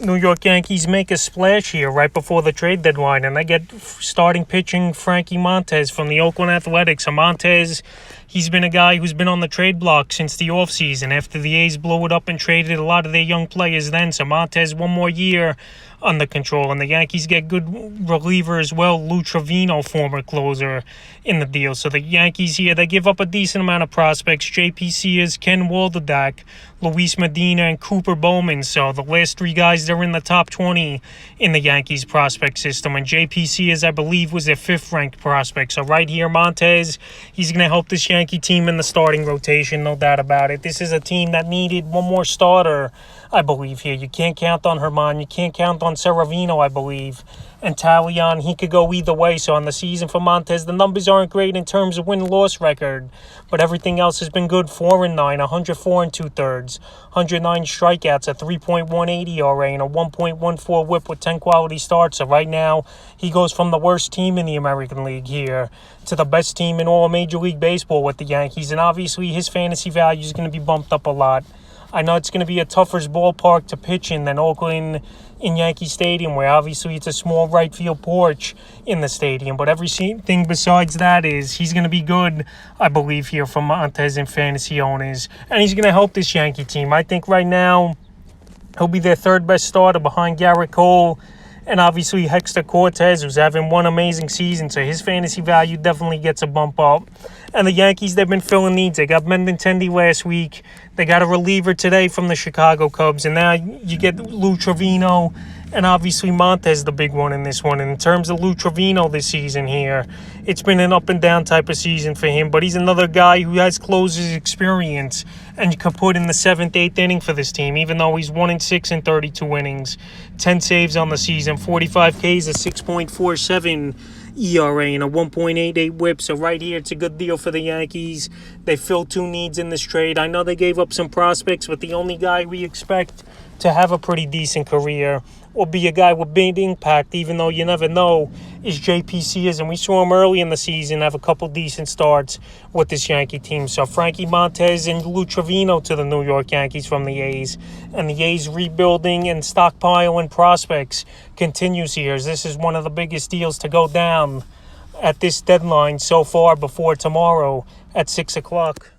New York Yankees make a splash here right before the trade deadline, and they get starting pitching Frankie Montas from the Oakland Athletics. And Montas, he's been a guy who's been on the trade block since the offseason after the A's blew it up and traded a lot of their young players then. So Montas, one more year under control, and the Yankees get good reliever as well, Lou Trevino, former closer, in the deal. So the Yankees here, they give up a decent amount of prospects. JP Sears, Ken Waldeck, Luis Medina, and Cooper Bowman. So the last three guys, they're in the top 20 in the Yankees prospect system, and JP Sears, I believe, was their fifth-ranked prospect. So right here, Montas, he's going to help this Yankee team in the starting rotation, no doubt about it. This is a team that needed one more starter, I believe, here. You can't count on Herman. You can't count on Seravino, I believe. And Talion, he could go either way. So on the season for Montas, the numbers aren't great in terms of win-loss record, but everything else has been good. 4-9, 104 2/3, 109 strikeouts, a 3.18 ERA, and a 1.14 WHIP with 10 quality starts. So right now, he goes from the worst team in the American League here to the best team in all Major League Baseball with the Yankees. And obviously, his fantasy value is going to be bumped up a lot. I know it's going to be a tougher ballpark to pitch in than Oakland in Yankee Stadium, where obviously it's a small right field porch in the stadium. But everything besides that is he's going to be good, I believe, here for Montas and fantasy owners. And he's going to help this Yankee team. I think right now he'll be their third best starter behind Garrett Cole and obviously Hector Cortez, who's having one amazing season. So his fantasy value definitely gets a bump up. And the Yankees, they've been filling needs. They got Benintendi last week. They got a reliever today from the Chicago Cubs. And now you get Lou Trevino and obviously Montas, the big one in this one. And in terms of Lou Trevino this season here, it's been an up and down type of season for him. But he's another guy who has closer's experience and you can put in the 7th, 8th inning for this team, even though he's 1-6 in 32 innings, 10 saves on the season, 45 Ks, a 6.47 ERA, and a 1.88 WHIP. So right here, it's a good deal for the Yankees. They filled two needs in this trade. I know they gave up some prospects, but the only guy we expect to have a pretty decent career or be a guy with big impact, even though you never know, is JP Sears. And we saw him early in the season have a couple decent starts with this Yankee team. So Frankie Montas and Lou Trevino to the New York Yankees from the A's. And the A's rebuilding and stockpiling prospects continues here. This is one of the biggest deals to go down at this deadline so far before tomorrow at 6 o'clock.